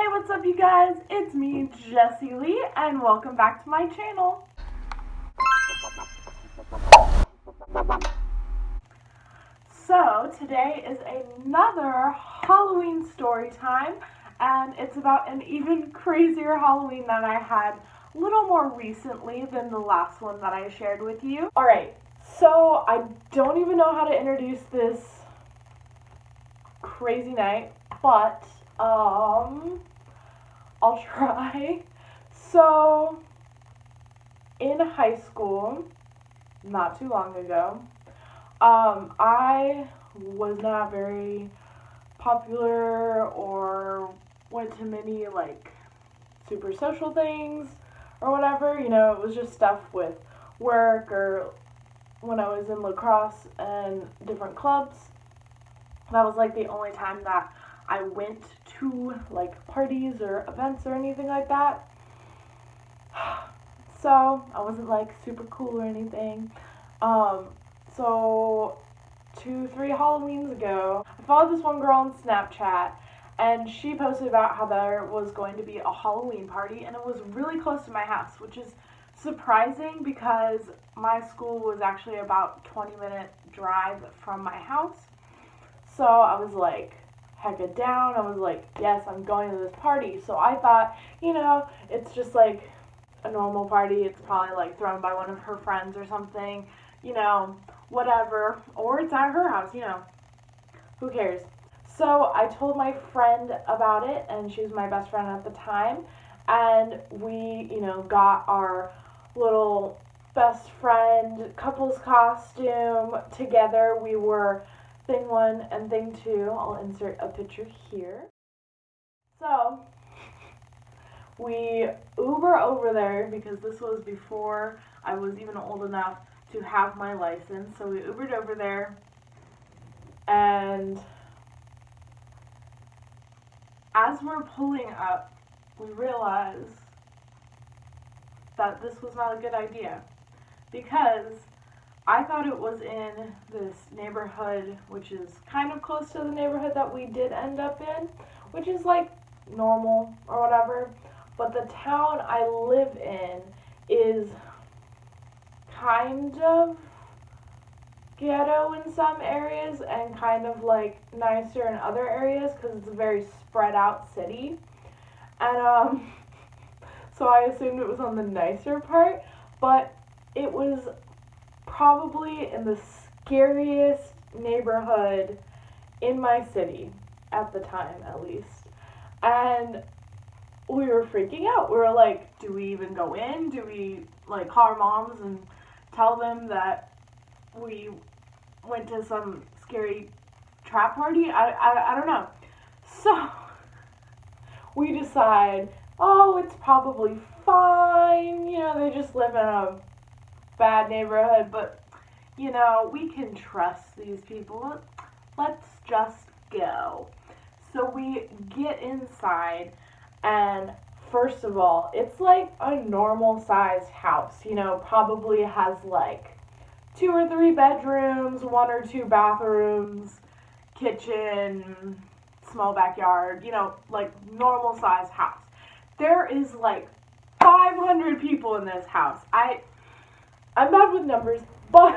Hey, what's up you guys? It's me, Jessie Lee, and welcome back to my channel. So, today is another Halloween story time, and it's about an even crazier Halloween that I had a little more recently than the last one that I shared with you. Alright, so I don't even know how to introduce this crazy night, but I'll try. So, in high school, not too long ago, I was not very popular or went to many, like, super social things or whatever. You know, it was just stuff with work or when I was in lacrosse and different clubs. That was, like, the only time that I went to, like, parties or events or anything like that. So, I wasn't, like, super cool or anything. So 2-3 Halloweens ago, I followed this one girl on Snapchat, and she posted about how there was going to be a Halloween party, and it was really close to my house, which is surprising because my school was actually about 20-minute drive from my house. So I was like, hecka down. I was like, yes, I'm going to this party. So I thought, you know, it's just like a normal party. It's probably like thrown by one of her friends or something, you know, whatever. Or it's at her house, you know, who cares? So I told my friend about it, and she was my best friend at the time. And we, you know, got our little best friend couples costume together. We were thing one and thing two. I'll insert a picture here. So we Uber over there because this was before I was even old enough to have my license. So we Ubered over there, and as we're pulling up, we realized that this was not a good idea because I thought it was in this neighborhood, which is kind of close to the neighborhood that we did end up in, which is like normal or whatever. But the town I live in is kind of ghetto in some areas and kind of like nicer in other areas because it's a very spread out city. And so I assumed it was on the nicer part, but it was probably in the scariest neighborhood in my city at the time, at least. And we were freaking out. We were like, do we even go in? Do we like call our moms and tell them that we went to some scary trap party? I don't know. So we decide, oh, it's probably fine. You know, they just live in a bad neighborhood, but you know, we can trust these people. Let's just go. So we get inside, and first of all, it's like a normal sized house. You know, probably has like 2 or 3 bedrooms, 1 or 2 bathrooms, kitchen, small backyard, you know, like normal sized house. There is like 500 people in this house. I'm bad with numbers, but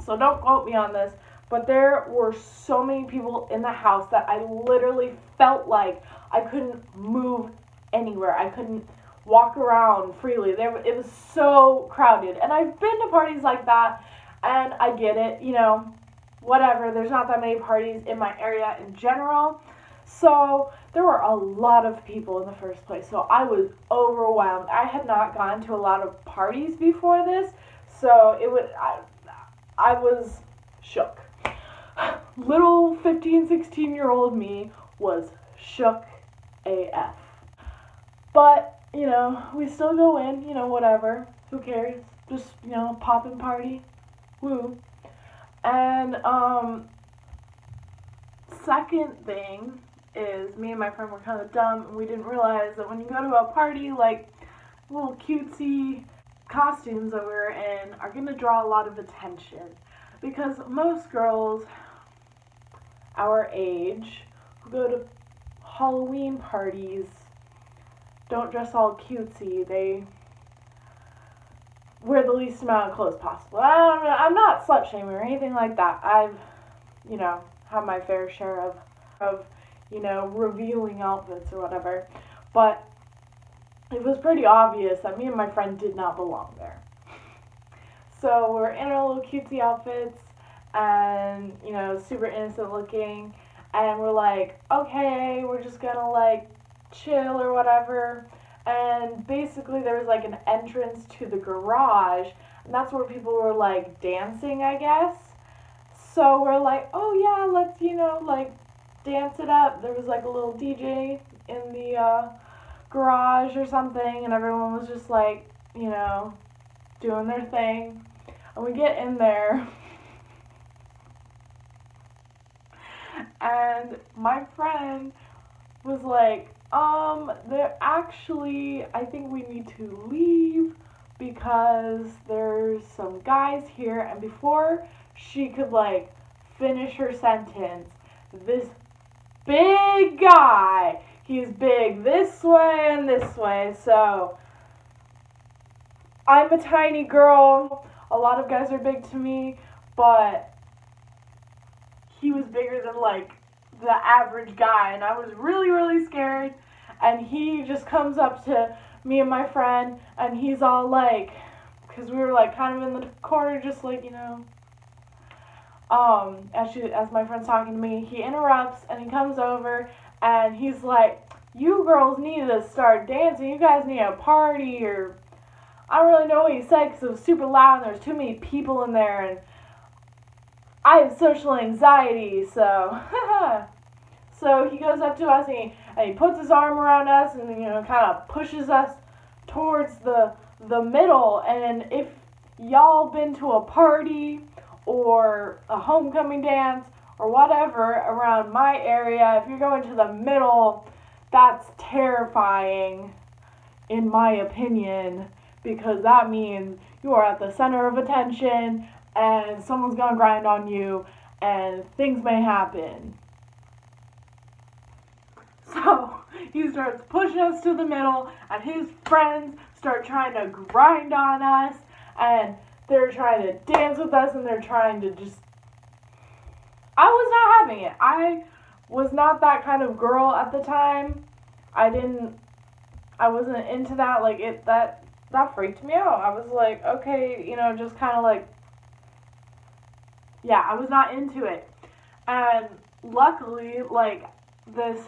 so don't quote me on this, but there were so many people in the house that I literally felt like I couldn't move anywhere. I couldn't walk around freely. It was so crowded. And I've been to parties like that, and I get it, you know, whatever. There's not that many parties in my area in general. So there were a lot of people in the first place. So I was overwhelmed. I had not gone to a lot of parties before this, so I was shook. Little 15, 16-year-old me was shook AF. But, you know, we still go in, you know, whatever. Who cares? Just, you know, poppin' party. Woo. And, second thing is me and my friend were kind of dumb, and we didn't realize that when you go to a party, like, little cutesy costumes that we were in are going to draw a lot of attention. Because most girls our age who go to Halloween parties don't dress all cutesy. They wear the least amount of clothes possible. I'm not slut shaming or anything like that. I've, had my fair share of revealing outfits or whatever. But it was pretty obvious that me and my friend did not belong there. So we're in our little cutesy outfits and, super innocent looking. And we're like, okay, we're just gonna like chill or whatever. And basically there was like an entrance to the garage. And that's where people were like dancing, I guess. So we're like, oh yeah, let's, like dance it up. There was like a little DJ in the garage or something. And everyone was just like, doing their thing. And we get in there. And my friend was like, I think we need to leave because there's some guys here. And before she could, like, finish her sentence, this big guy, he's big this way and this way, so I'm a tiny girl. A lot of guys are big to me, but he was bigger than, like, the average guy, and I was really, really scared. And he just comes up to me and my friend, and he's all like, because we were like kind of in the corner, just like, as my friend's talking to me, he interrupts and he comes over and he's like, you girls need to start dancing, you guys need a party, or I don't really know what he said because it was super loud and there's too many people in there, and I have social anxiety, so so he goes up to us and he puts his arm around us and kind of pushes us towards the middle. And if y'all been to a party or a homecoming dance or whatever around my area, if you're going to the middle, that's terrifying in my opinion, because that means you are at the center of attention and someone's gonna grind on you and things may happen. So he starts pushing us to the middle, and his friends start trying to grind on us, and they're trying to dance with us, and they're trying to just... I was not having it. I was not that kind of girl at the time. I wasn't into that. Like, that freaked me out. I was like, okay, just kind of like, yeah, I was not into it. And luckily, like, this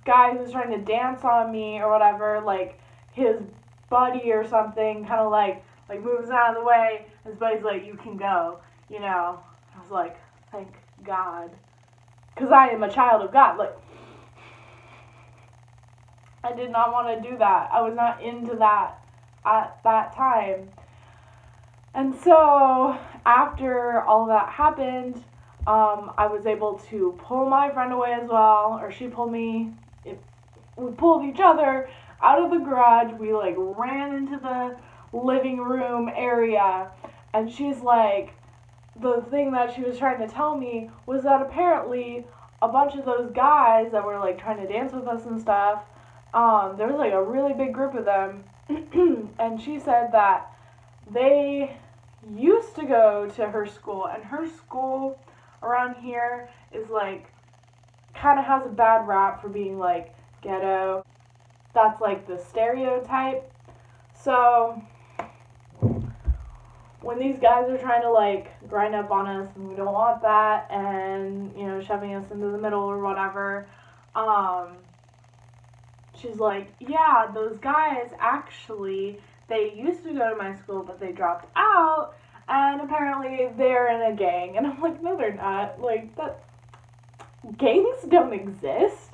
guy who's trying to dance on me or whatever, like, his buddy or something kind of like moves out of the way. His buddy's like, you can go, I was like, thank God, because I am a child of God. Like, I did not want to do that. I was not into that at that time. And so after all of that happened, I was able to pull my friend away as well, or she pulled me. We pulled each other out of the garage. We like ran into the living room area, and she's like, the thing that she was trying to tell me was that apparently a bunch of those guys that were like trying to dance with us and stuff, there was like a really big group of them, and she said that they used to go to her school, and her school around here is like, kind of has a bad rap for being like ghetto. That's like the stereotype. So when these guys are trying to like grind up on us, and we don't want that, and shoving us into the middle or whatever, she's like, yeah, those guys actually, they used to go to my school, but they dropped out, and apparently they're in a gang. And I'm like, no, they're not. Like, that, gangs don't exist.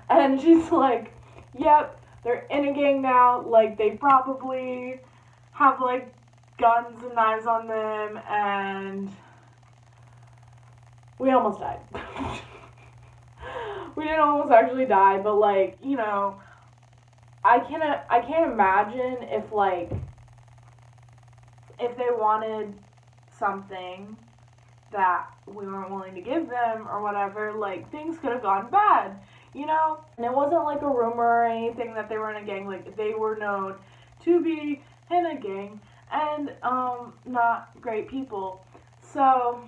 And she's like, yep, they're in a gang now. Like, they probably have, like, guns and knives on them, and we almost died. We didn't almost actually die, but, like, I can't imagine if, like, if they wanted something that we weren't willing to give them or whatever, like, things could have gone bad. you know? And it wasn't like a rumor or anything that they were in a gang. Like, they were known to be in a gang and not great people. So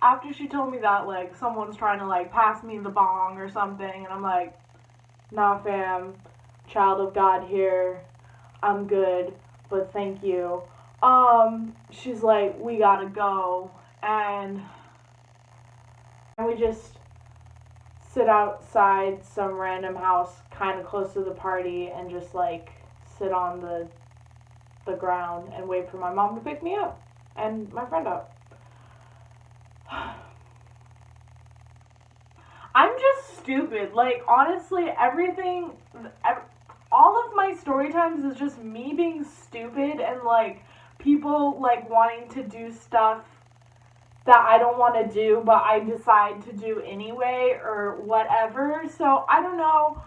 after she told me that, like, someone's trying to, like, pass me the bong or something, and I'm like, nah, fam, child of God here, I'm good, but thank you. She's like, we gotta go, and we just sit outside some random house kind of close to the party and just, like, sit on the ground and wait for my mom to pick me up and my friend up. I'm just stupid. Like, honestly, all of my story times is just me being stupid and, like, people, like, wanting to do stuff that I don't want to do, but I decide to do anyway, or whatever. So, I don't know.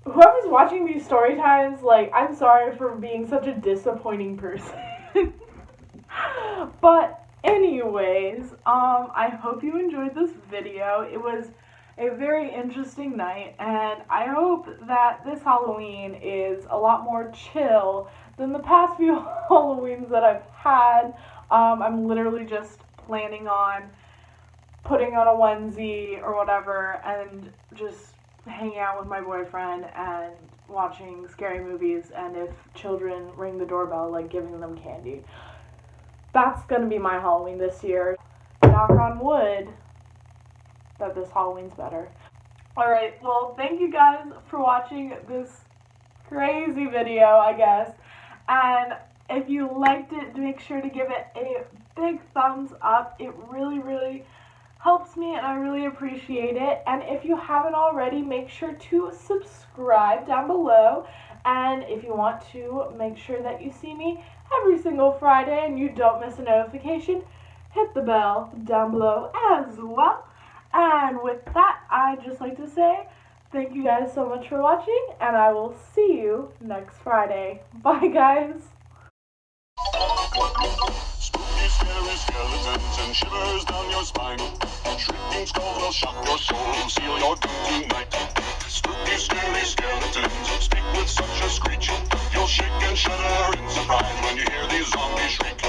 Whoever's watching these story times, like, I'm sorry for being such a disappointing person. But anyways, I hope you enjoyed this video. It was a very interesting night, and I hope that this Halloween is a lot more chill than the past few Halloweens that I've had. I'm literally just planning on putting on a onesie or whatever and just hanging out with my boyfriend and watching scary movies, and if children ring the doorbell, like, giving them candy. That's gonna be my Halloween this year. Knock on wood that this Halloween's better. Alright, well, thank you guys for watching this crazy video, I guess. And if you liked it, make sure to give it a big thumbs up. It really, really helps me, and I really appreciate it. And if you haven't already, make sure to subscribe down below. And if you want to make sure that you see me every single Friday and you don't miss a notification, hit the bell down below as well. And with that, I'd just like to say thank you guys so much for watching, and I will see you next Friday. Bye, guys. Spooky, scary skeletons and shivers down your spine. Shrieking skulls will shock your soul, seal your doom tonight. Spooky, scary skeletons speak with such a screech. You'll shake and shudder in surprise when you hear these zombies shriek.